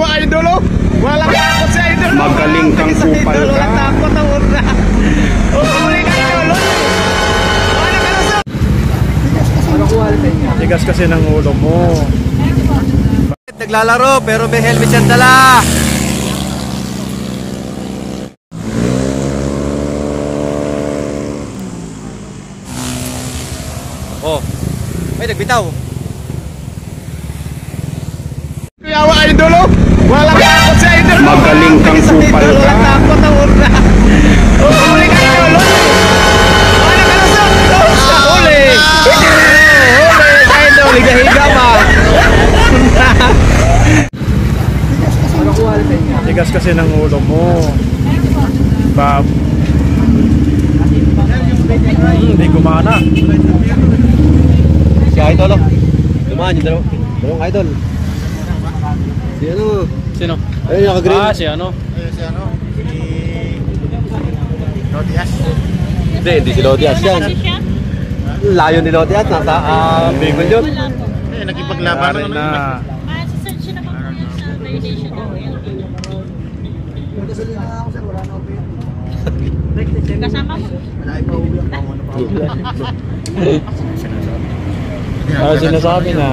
Idol, oh. Walang takot si Idol. Magaling kang kupal ka. Walang takot ang urna. Uli ka, Idol. Wala ka na. Tigas kasi ng ulo mo. Naglalaro pero may helmet siyang dala. Oh, may nagbitaw. Kuyawa Idol, oh. Walang takot si Idol. Magaling kang kupal ka. Walang takot ang urna. Uli ka, Idol. Wala ka na. Uli. Uli, Idol. Higa-higa pa. Tigas kasi ng ulo mo. Bab. Hindi gumana. Si Idol, oh. Dumaan yung dalawang Idol. Si ano? Sino? Ayun, naka-green. Ah, si ano? Lodias. Hindi si Lodias yan. Layo ni Lodias, nasa Bicol yun. Nakipaglaban Na. Search naman po yun sa validation ng kasama mo. Sinasabi na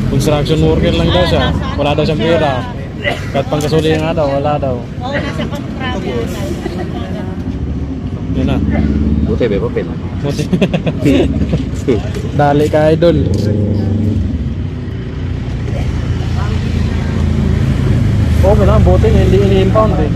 construction worker lang daw siya. Wala daw siyang pera. Kahit pangkasuli nga daw, wala daw. Oo, nasa kontrata yun. Yun na. Buti, may papel. Dali ka, Idol. Okay lang, buti hindi ini-impound eh.